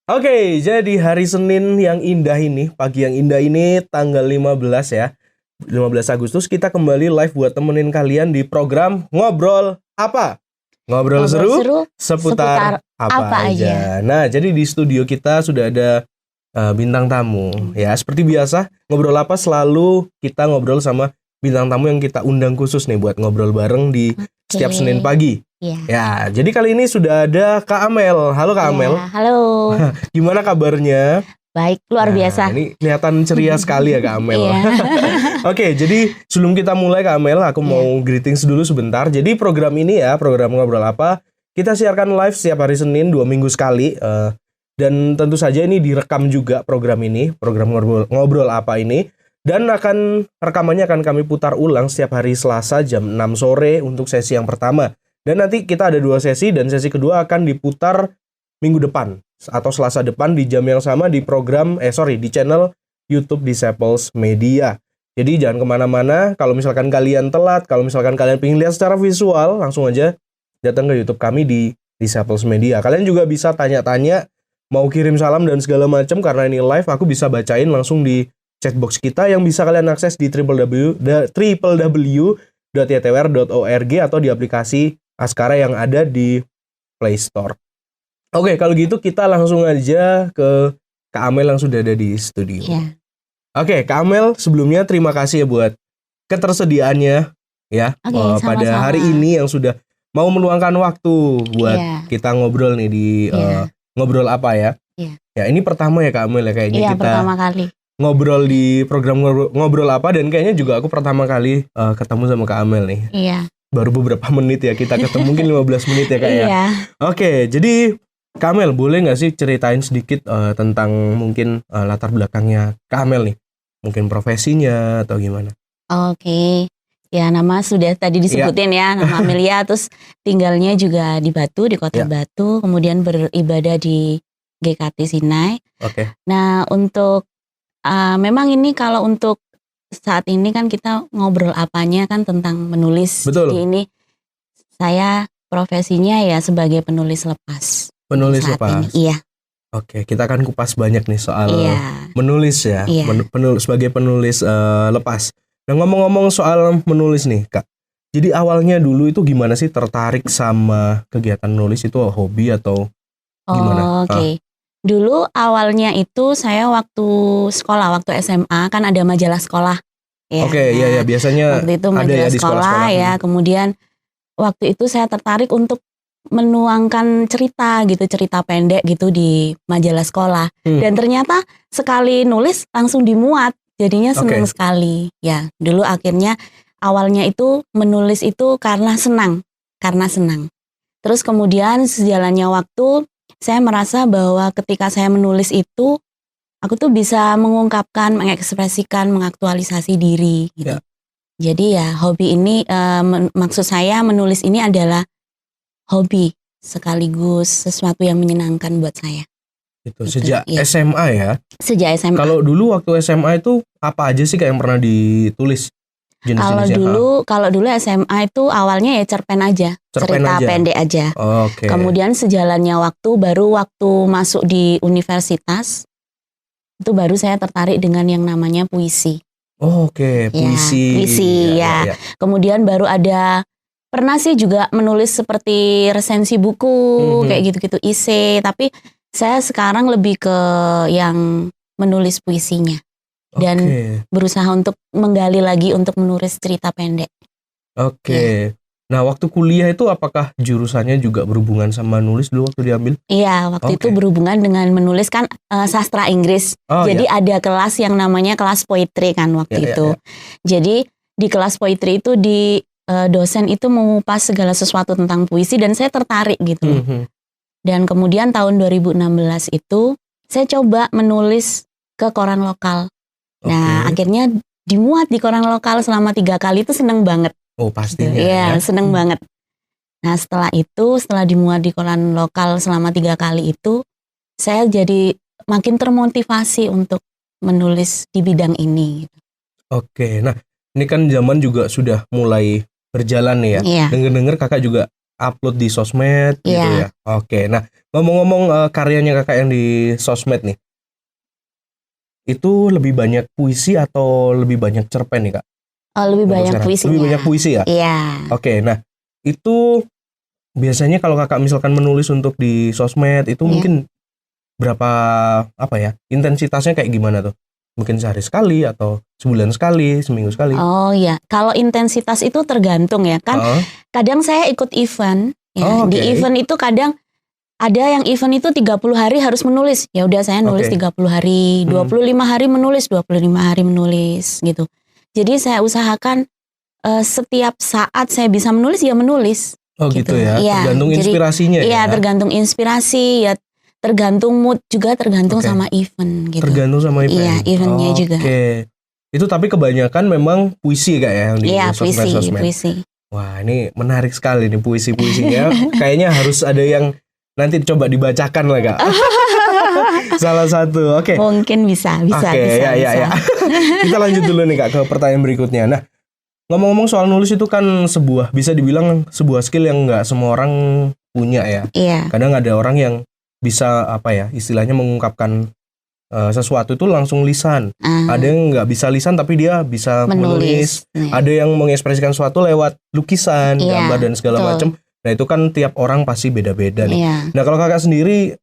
Oke, jadi hari Senin yang indah ini, pagi yang indah ini tanggal 15 ya. 15 Agustus kita kembali live buat temenin kalian di program Ngobrol Apa? Ngobrol seru seputar apa aja. Nah, jadi di studio kita sudah ada bintang tamu. Ya, seperti biasa, Ngobrol Apa selalu kita ngobrol sama bintang tamu yang kita undang khusus nih buat ngobrol bareng di setiap Senin pagi. Ya, jadi kali ini sudah ada Kak Amel. Halo Kak Amel. Halo. Gimana kabarnya? Baik, luar biasa. Ini kelihatan ceria sekali ya Kak Amel. Oke, jadi sebelum kita mulai Kak Amel, aku mau greetings dulu sebentar. Jadi program ini ya, program Ngobrol Apa, kita siarkan live setiap hari Senin 2 minggu sekali. Dan tentu saja ini direkam juga program ini, program Ngobrol Apa ini. Dan rekamannya akan kami putar ulang setiap hari Selasa jam 6 sore untuk sesi yang pertama. Dan nanti kita ada 2 sesi dan sesi kedua akan diputar minggu depan atau Selasa depan di jam yang sama di di channel YouTube Disciples Media. Jadi jangan kemana-mana. Kalau misalkan kalian telat, kalau misalkan kalian pengen lihat secara visual, langsung aja datang ke YouTube kami di Disciples Media. Kalian juga bisa tanya-tanya, mau kirim salam dan segala macam karena ini live. Aku bisa bacain langsung di chatbox kita yang bisa kalian akses di www.ytwr.org atau di aplikasi Askara yang ada di Play Store. Oke, kalau gitu kita langsung aja ke Kak Amel yang sudah ada di studio. Oke, Kak Amel, sebelumnya terima kasih ya buat ketersediaannya ya pada hari ini yang sudah mau meluangkan waktu buat kita ngobrol nih di Ngobrol Apa ya. Ya, ini pertama ya Kak Amel ya kayaknya kita pertama kali ngobrol di program Ngobrol Apa, dan kayaknya juga aku pertama kali ketemu sama Kak Amel nih. Baru beberapa menit ya kita ketemu, mungkin 15 menit ya Kak ya. Oke, jadi Kak Amel, boleh nggak sih ceritain sedikit tentang mungkin latar belakangnya Kak Amel nih? Mungkin profesinya atau gimana? Oke, ya nama sudah tadi disebutin ya, nama Amelia, terus tinggalnya juga di Batu, di kota Batu, kemudian beribadah di GKT Sinai. Nah untuk memang ini kalau untuk saat ini kan kita ngobrol apanya kan tentang menulis. Betul. Jadi ini saya profesinya ya sebagai penulis lepas. Penulis lepas. Iya. Oke, kita akan kupas banyak nih soal menulis ya. Sebagai penulis lepas. Nah, ngomong-ngomong soal menulis nih, Kak. Jadi awalnya dulu itu gimana sih tertarik sama kegiatan menulis itu, hobi atau gimana? Dulu awalnya itu saya waktu sekolah, waktu SMA kan ada majalah sekolah. Biasanya waktu itu majalah ada ya sekolah ya. Kemudian waktu itu saya tertarik untuk menuangkan cerita pendek gitu di majalah sekolah. Dan ternyata sekali nulis langsung dimuat, jadinya senang sekali. Ya, dulu akhirnya awalnya itu menulis itu karena senang. Terus kemudian sejalannya waktu saya merasa bahwa ketika saya menulis itu, aku tuh bisa mengungkapkan, mengekspresikan, mengaktualisasi diri gitu. Jadi ya hobi ini, maksud saya menulis ini adalah hobi sekaligus sesuatu yang menyenangkan buat saya. Itu sejak SMA ya? Sejak SMA. Kalau dulu waktu SMA itu apa aja sih Kak yang pernah ditulis? Kalau dulu SMA itu awalnya ya cerpen aja, cerita pendek aja. Kemudian sejalannya waktu masuk di universitas itu baru saya tertarik dengan yang namanya puisi. Puisi ya. Kemudian baru pernah sih juga menulis seperti resensi buku kayak gitu-gitu isi, tapi saya sekarang lebih ke yang menulis puisinya. Dan berusaha untuk menggali lagi untuk menulis cerita pendek. Nah waktu kuliah itu apakah jurusannya juga berhubungan sama nulis dulu waktu diambil? Iya, waktu itu berhubungan dengan menulis kan sastra Inggris. Jadi ada kelas yang namanya kelas poetry kan waktu itu. Jadi di kelas poetry itu dosen itu mengupas segala sesuatu tentang puisi dan saya tertarik gitu. Dan kemudian tahun 2016 itu saya coba menulis ke koran lokal. Nah akhirnya dimuat di koran lokal selama 3 kali, itu seneng banget. Pastinya. Iya, seneng banget. Nah setelah dimuat di koran lokal selama 3 kali itu, saya jadi makin termotivasi untuk menulis di bidang ini. Nah ini kan zaman juga sudah mulai berjalan nih ya. Dengar-dengar kakak juga upload di sosmed gitu Iya. ya. Oke, nah ngomong-ngomong karyanya kakak yang di sosmed nih, itu lebih banyak puisi atau lebih banyak cerpen nih kak? Lebih Untuk banyak sekarang? puisinya. Lebih banyak puisi ya? Iya. Oke, nah itu biasanya kalau kakak misalkan menulis untuk di sosmed itu Iya. mungkin berapa intensitasnya kayak gimana tuh? Mungkin sehari sekali atau sebulan sekali, seminggu sekali? Oh ya, kalau intensitas itu tergantung ya kan. Heeh. Kadang saya ikut event ya. Oh, Di oke. event itu kadang ada yang event itu 30 hari harus menulis. Ya udah saya nulis Oke. 30 hari, 25 hari menulis, 25 hari menulis gitu. Jadi saya usahakan setiap saat saya bisa menulis ya menulis. Oh gitu ya, Iya, tergantung jadi, inspirasinya iya, ya. tergantung inspirasi ya, tergantung mood juga, tergantung Oke. sama event gitu. Tergantung sama event. Iya, eventnya juga. Oke. Itu tapi kebanyakan memang puisi kak ya yang di Iya, sosmed. puisi. Wah ini menarik sekali nih puisi-puisinya. Kayaknya harus ada yang nanti coba dibacakan lah kak. Salah satu. Oke. Mungkin bisa. Oke, ya. Kita lanjut dulu nih kak ke pertanyaan berikutnya. Nah, ngomong-ngomong soal nulis itu kan bisa dibilang sebuah skill yang nggak semua orang punya ya. Iya. Kadang ada orang yang bisa istilahnya mengungkapkan sesuatu itu langsung lisan. Ada yang nggak bisa lisan tapi dia bisa menulis. Ada yang mengekspresikan sesuatu lewat lukisan, gambar dan segala macam. Nah itu kan tiap orang pasti beda-beda nih. Iya. Nah kalau kakak sendiri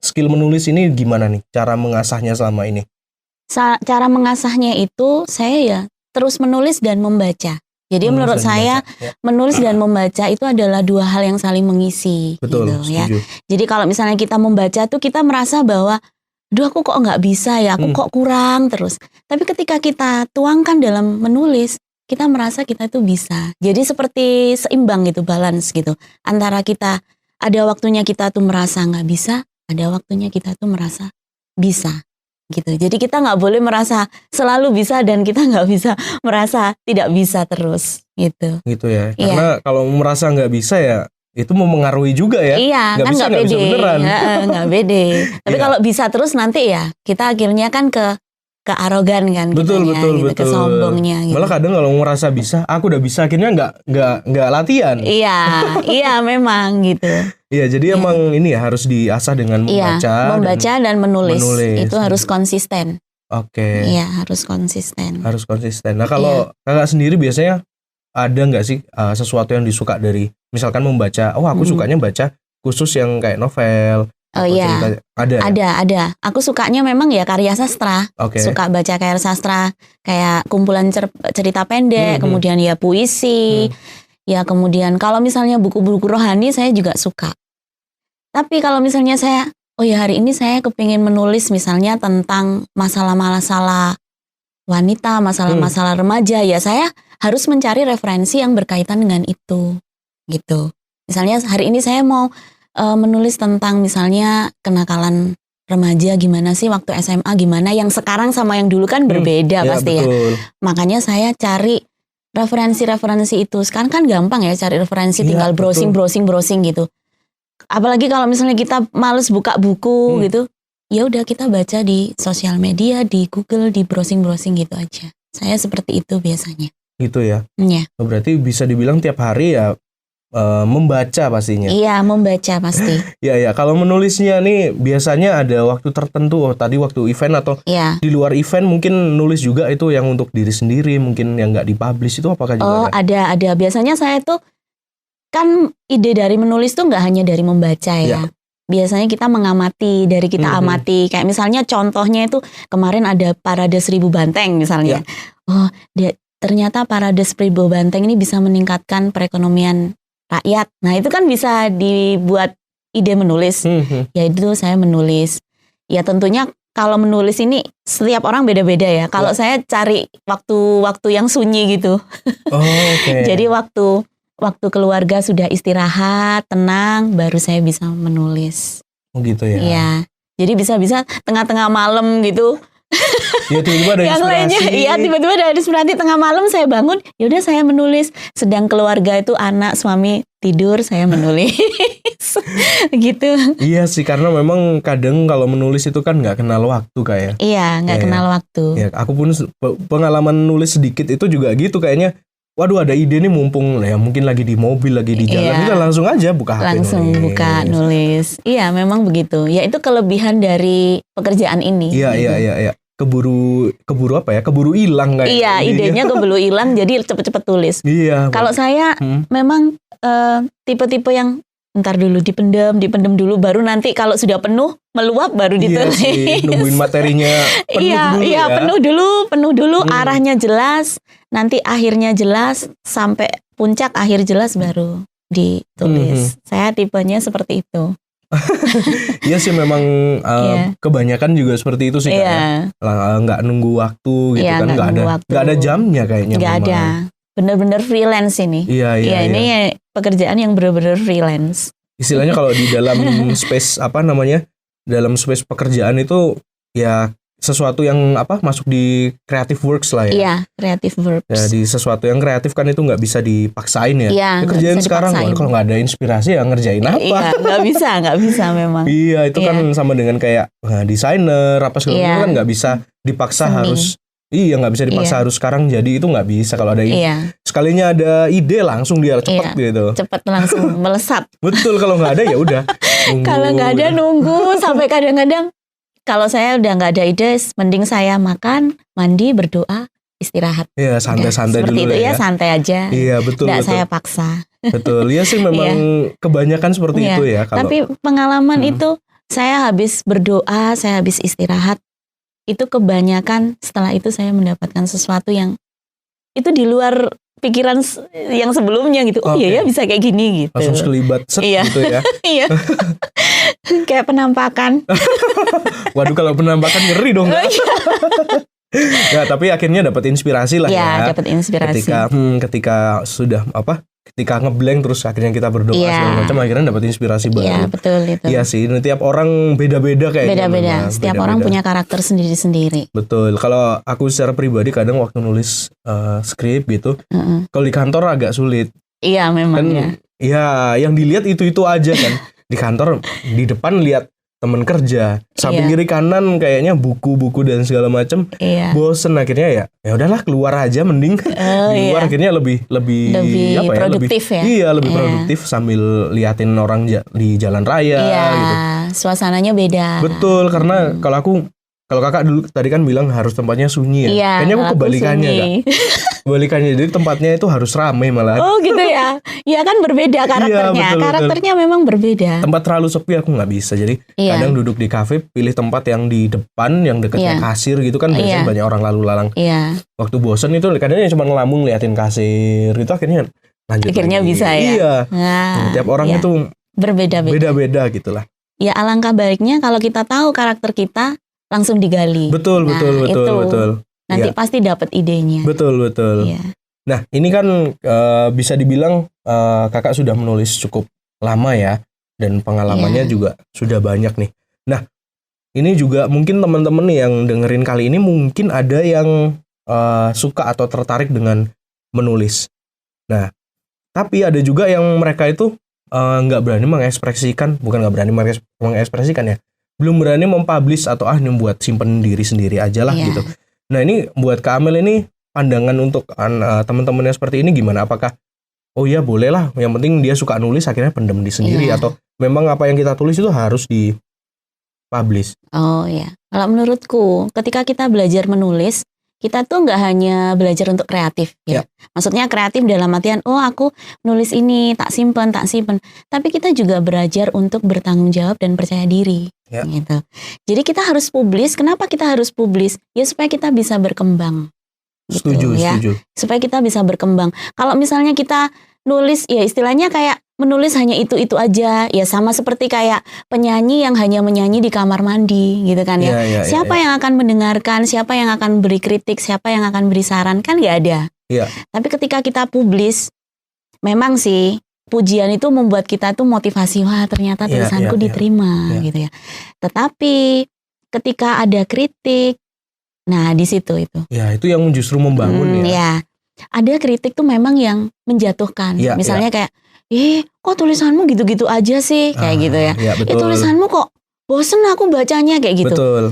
skill menulis ini gimana nih? Cara mengasahnya selama ini? Cara mengasahnya itu saya ya terus menulis dan membaca. Jadi menurut saya menulis dan membaca itu adalah dua hal yang saling mengisi. Betul, gitu, ya. setuju. Jadi kalau misalnya kita membaca tuh kita merasa bahwa, duh aku kok nggak bisa ya, aku kok kurang terus. Tapi ketika kita tuangkan dalam menulis, kita merasa kita tuh bisa. Jadi seperti seimbang gitu, balance gitu. Antara kita ada waktunya kita tuh merasa nggak bisa, ada waktunya kita tuh merasa bisa. Gitu. Jadi kita nggak boleh merasa selalu bisa dan kita nggak bisa merasa tidak bisa terus gitu. Gitu ya. Karena kalau merasa nggak bisa ya itu mempengaruhi juga ya. Iya, kan nggak pede. Nggak pede. Tapi kalau bisa terus nanti ya kita akhirnya kan ke arogan kan. Betul. Ke sombongnya. Gitu. Malah kadang kalau merasa bisa, aku udah bisa akhirnya nggak latihan. Iya memang gitu. Iya, jadi emang ini ya harus diasah dengan membaca dan menulis. Itu harus konsisten. Oke. Iya, harus konsisten. Nah, kalau kakak sendiri biasanya ada nggak sih sesuatu yang disuka dari misalkan membaca? Oh, aku sukanya baca khusus yang kayak novel. Oh iya. Ada. Aku sukanya memang ya karya sastra. Suka baca karya sastra, kayak kumpulan cerita pendek, kemudian ya puisi. Ya kemudian kalau misalnya buku-buku rohani saya juga suka. Tapi kalau misalnya saya, hari ini saya kepingin menulis misalnya tentang masalah-masalah wanita, masalah-masalah remaja, ya saya harus mencari referensi yang berkaitan dengan itu, gitu. Misalnya hari ini saya mau menulis tentang misalnya kenakalan remaja gimana sih waktu SMA, gimana yang sekarang sama yang dulu kan berbeda pasti betul. Ya. Makanya saya cari referensi-referensi itu. Sekarang kan gampang ya cari referensi, tinggal browsing gitu. Apalagi kalau misalnya kita males buka buku gitu, ya udah kita baca di sosial media, di Google, di browsing gitu aja. Saya seperti itu biasanya. Gitu ya. Iya. Berarti bisa dibilang tiap hari ya membaca pastinya. Iya, membaca pasti. Iya. Kalau menulisnya nih biasanya ada waktu tertentu. Tadi waktu event atau di luar event mungkin nulis juga itu yang untuk diri sendiri, mungkin yang nggak dipublish itu apakah juga ada? Ada. Biasanya saya tuh kan ide dari menulis tuh nggak hanya dari membaca ya. Biasanya kita mengamati, dari kita amati. Kayak misalnya contohnya itu kemarin ada Parade 1000 Banteng misalnya. Ternyata Parade 1000 Banteng ini bisa meningkatkan perekonomian rakyat. Nah itu kan bisa dibuat ide menulis. Ya itu saya menulis. Ya tentunya kalau menulis ini setiap orang beda-beda ya. Kalau saya cari waktu yang sunyi gitu. Jadi waktu keluarga sudah istirahat, tenang, baru saya bisa menulis. Oh gitu ya. Iya. Jadi bisa-bisa tengah-tengah malam gitu. Ya tiba-tiba ada inspirasi. Iya tiba-tiba ada inspirasi tengah malam saya bangun, ya udah saya menulis. Sedang keluarga itu anak, suami tidur, saya menulis. Gitu. Iya sih, karena memang kadang kalau menulis itu kan nggak kenal waktu kayak. Iya, nggak kenal waktu. Ya, aku pun pengalaman nulis sedikit itu juga gitu kayaknya. waduh ada ide nih mumpung ya mungkin lagi di mobil, lagi di jalan, kita langsung aja buka HP langsung buka nulis. Iya, memang begitu. Ya itu kelebihan dari pekerjaan ini. Iya. Keburu apa ya? Keburu hilang kayak. Iya, idenya keburu hilang jadi cepet-cepet tulis. Iya. Kalau saya memang tipe-tipe yang ntar dulu dipendem dulu baru nanti kalau sudah penuh meluap baru ditulis. Iya sih, nungguin materinya penuh dulu ya. Penuh dulu arahnya jelas, nanti akhirnya jelas sampai puncak akhir jelas baru ditulis. Saya tipenya seperti itu. Iya sih memang kebanyakan juga seperti itu sih kan. Nggak nunggu waktu gitu kan, nggak ada jamnya kayaknya. Nggak ada. Bener-bener freelance ini. Iya. Ini pekerjaan yang bener-bener freelance. Istilahnya kalau di dalam space dalam space pekerjaan itu ya sesuatu yang masuk di creative works lah ya. Iya, creative works. Ya, di sesuatu yang kreatif kan itu nggak bisa dipaksain ya. Iya, kerjain sekarang kalau nggak ada inspirasi ya ngerjain apa? Iya, nggak bisa memang. Iya, itu kan sama dengan kayak desainer apa segala macam kan nggak bisa dipaksa harus. Iya, nggak bisa dipaksa harus sekarang jadi, itu nggak bisa. Kalau ada sekalinya ada ide langsung dia cepet gitu. Cepet langsung melesat. Betul, kalau nggak ada ya udah. Kalau nggak ada nunggu sampai kadang-kadang kalau saya udah nggak ada ide, mending saya makan, mandi, berdoa, istirahat. Iya, santai-santai dulu. Seperti itu ya, santai aja. Iya, betul. Nggak saya paksa. Betul, iya sih memang kebanyakan seperti itu ya. Tapi pengalaman itu saya habis berdoa, saya habis istirahat. Itu kebanyakan setelah itu saya mendapatkan sesuatu yang itu di luar pikiran yang sebelumnya gitu. Oh iya ya bisa kayak gini gitu. Langsung sekelibat gitu ya. Iya. Kayak penampakan. Waduh, kalau penampakan ngeri dong. Ya, tapi akhirnya dapat inspirasi lah ya. Dapat inspirasi. Ketika sudah ketika ngeblank terus akhirnya kita berdoa segala macam, akhirnya dapat inspirasi baru. Iya, betul itu. Iya sih, tiap orang beda-beda kayaknya. Beda-beda. Setiap orang punya karakter sendiri-sendiri. Betul. Kalau aku secara pribadi kadang waktu nulis skrip gitu, kalau di kantor agak sulit. Iya, memang kan, ya. Yang dilihat itu aja kan. Di kantor di depan lihat teman kerja, samping kiri kanan kayaknya buku-buku dan segala macam. Bosen akhirnya ya udahlah keluar aja mending. Di luar akhirnya lebih produktif ya. Iya, lebih produktif sambil liatin orang di jalan raya gitu. Suasananya beda. Betul, karena kalau kakak dulu tadi kan bilang harus tempatnya sunyi ya. Iya, kayaknya aku kebalikannya Kak. Kebalikannya, jadi tempatnya itu harus ramai malah. Oh gitu ya. Ya kan berbeda karakternya. Iya, betul. Karakternya memang berbeda. Tempat terlalu sepi aku nggak bisa. Jadi kadang duduk di kafe, pilih tempat yang di depan, yang dekatnya kasir gitu kan. Biasanya banyak orang lalu lalang. Waktu bosen itu kadang cuma ngelamun liatin kasir gitu, akhirnya lanjut akhirnya lagi. Bisa ya. Iya. Tiap orang itu berbeda-beda gitulah. Ya alangkah baiknya kalau kita tahu karakter kita langsung digali. Betul. Nanti pasti dapat idenya. Betul. Iya. Nah, ini kan bisa dibilang kakak sudah menulis cukup lama ya, dan pengalamannya juga sudah banyak nih. Nah, ini juga mungkin teman-teman nih yang dengerin kali ini mungkin ada yang suka atau tertarik dengan menulis. Nah, tapi ada juga yang mereka itu nggak berani mengekspresikan, bukan nggak berani mengekspresikan ya, belum berani mempublish atau ini buat simpen diri sendiri aja lah gitu. Nah, ini buat Kak Amel ini pandangan untuk teman-teman yang seperti ini gimana? Apakah oh ya boleh lah, yang penting dia suka nulis akhirnya pendem di sendiri, atau memang apa yang kita tulis itu harus di-publish? Oh ya, kalau menurutku ketika kita belajar menulis, kita tuh nggak hanya belajar untuk kreatif ya. Maksudnya kreatif dalam artian aku nulis ini tak simpen. Tapi kita juga belajar untuk bertanggung jawab dan percaya diri gitu. Jadi kita harus publish. Kenapa kita harus publish? Ya supaya kita bisa berkembang. Gitu, setuju. Supaya kita bisa berkembang. Kalau misalnya kita nulis ya istilahnya kayak menulis hanya itu aja, ya sama seperti kayak penyanyi yang hanya menyanyi di kamar mandi gitu kan ya. Siapa yang akan mendengarkan, siapa yang akan beri kritik, siapa yang akan beri saran, kan nggak ada. Tapi ketika kita publish, memang sih pujian itu membuat kita tuh motivasi, wah ternyata tulisanku diterima gitu ya. Tetapi ketika ada kritik, nah di situ itu. Ya itu yang justru membangun ya. Ada kritik tuh memang yang menjatuhkan. Misalnya kayak kok tulisanmu gitu-gitu aja sih, kayak gitu ya. Tulisanmu kok bosen aku bacanya, kayak gitu. Betul.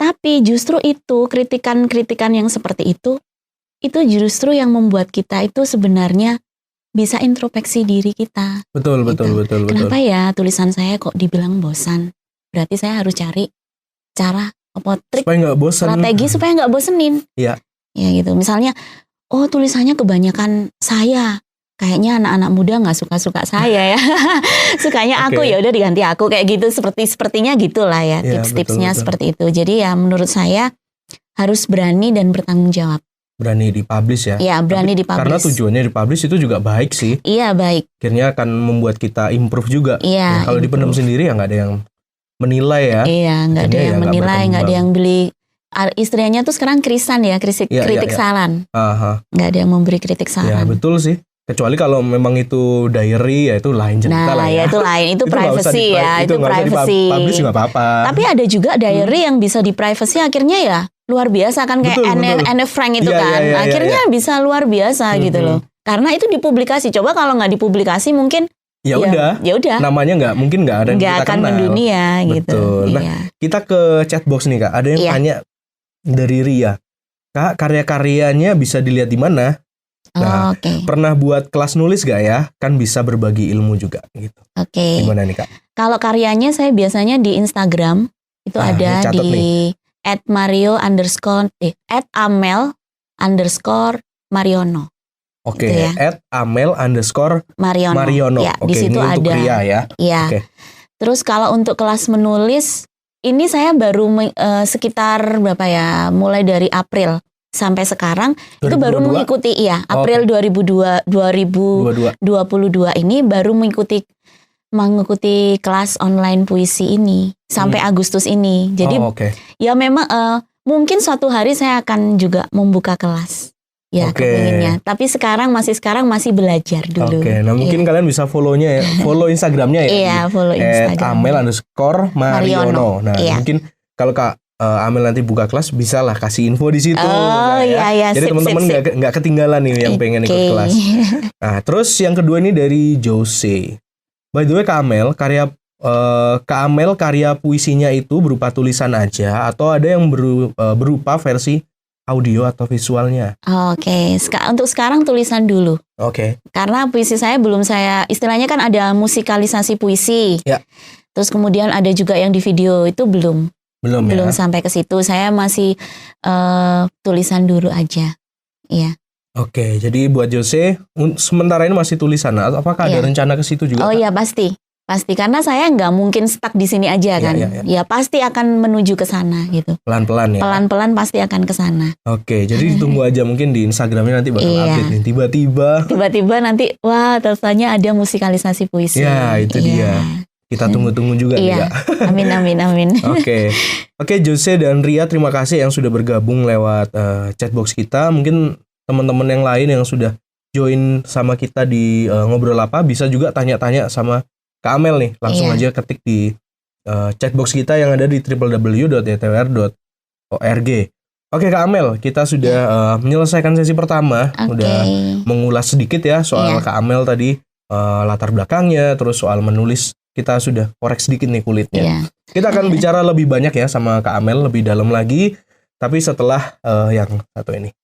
Tapi justru itu kritikan-kritikan yang seperti itu itu justru yang membuat kita itu sebenarnya bisa introspeksi diri kita. Betul. Kenapa ya tulisan saya kok dibilang bosan? Berarti saya harus cari cara trik supaya nggak bosan, strategi supaya nggak bosenin. Iya. Ya gitu. Misalnya, tulisannya kebanyakan saya. Kayaknya anak-anak muda nggak suka saya ya. Sukanya aku, ya udah diganti aku kayak gitu. Sepertinya gitulah ya, tips-tipsnya seperti itu. Jadi ya menurut saya harus berani dan bertanggung jawab. Berani dipublish ya? Iya, berani dipublish. Karena tujuannya dipublish itu juga baik sih. Iya, baik. Akhirnya akan membuat kita improve juga. Iya. Kalau dipendam sendiri ya nggak ada yang menilai ya. Iya, nggak ada yang menilai, nggak ada yang beli. Istilahnya tuh sekarang krisan ya, kritik saran. Nggak ada yang memberi kritik saran. Ya betul sih. Kecuali kalau memang itu diary ya itu lain cerita lah ya. Nah, itu lain, itu privacy ya, itu privacy. Publish nggak apa-apa. Tapi ada juga diary yang bisa di privacy akhirnya ya luar biasa kan, kayak Anne Frank itu kan. Akhirnya bisa luar biasa gitu loh. Karena itu dipublikasi. Coba kalau nggak dipublikasi mungkin ya udah. Namanya mungkin nggak ada yang kita akan kenal. mendunia gitu. Nah, kita ke chatbox nih Kak. Ada yang tanya dari Ria. Kak, karya-karyanya bisa dilihat di mana? Nah, pernah buat kelas nulis gak ya? Kan bisa berbagi ilmu juga gitu. Gimana nih Kak? Kalau karyanya saya biasanya di Instagram itu ada di @amel_mariono. Oke, @amel_mariono. Ya, di situ ini ada. Untuk Ria ya. Iya. Terus kalau untuk kelas menulis ini saya baru sekitar berapa ya? Mulai dari April sampai sekarang 2022? Itu baru mengikuti April 2022 ini baru mengikuti kelas online puisi ini sampai Agustus ini. Jadi ya memang mungkin suatu hari saya akan juga membuka kelas. Ya, kepinginnya. Tapi sekarang masih belajar dulu. Nah mungkin kalian bisa follow-nya ya, follow Instagramnya ya. Iya, follow Instagram. @amel_mariono. Nah, mungkin kalau Kak Amel nanti buka kelas bisa lah kasih info di situ. Jadi teman-teman nggak ketinggalan nih yang pengen ikut kelas. Nah, terus yang kedua ini dari Jose. By the way, Kak Amel karya puisinya itu berupa tulisan aja atau ada yang berupa versi audio atau visualnya? Untuk sekarang tulisan dulu. Karena puisi saya istilahnya kan ada musikalisasi puisi. Ya. Terus kemudian ada juga yang di video itu belum sampai ke situ. Saya masih tulisan dulu aja. Iya. Jadi buat Jose sementara ini masih tulisan. Apakah ada rencana ke situ juga? Iya, pasti karena saya nggak mungkin stuck di sini aja kan. Ya pasti akan menuju ke sana gitu. Pelan-pelan ya. Pelan-pelan pasti akan ke sana. Jadi ditunggu aja mungkin di Instagramnya nanti bakal update nih. Tiba-tiba nanti ternyata ada musikalisasi puisi. Ya itu dia. Kita tunggu-tunggu juga nih Kak. Amin. Oke, Jose dan Ria, terima kasih yang sudah bergabung lewat chatbox kita. Mungkin teman-teman yang lain yang sudah join sama kita di Ngobrol Apa bisa juga tanya-tanya sama Kak Amel nih. Langsung aja ketik di chatbox kita yang ada di www.ytwr.org. Oke Kak Amel, kita sudah menyelesaikan sesi pertama. Udah mengulas sedikit ya soal Kak Amel tadi, latar belakangnya, terus soal menulis. Kita sudah korek sedikit nih kulitnya. Kita akan bicara lebih banyak ya sama Kak Amel, lebih dalam lagi. Tapi setelah yang satu ini.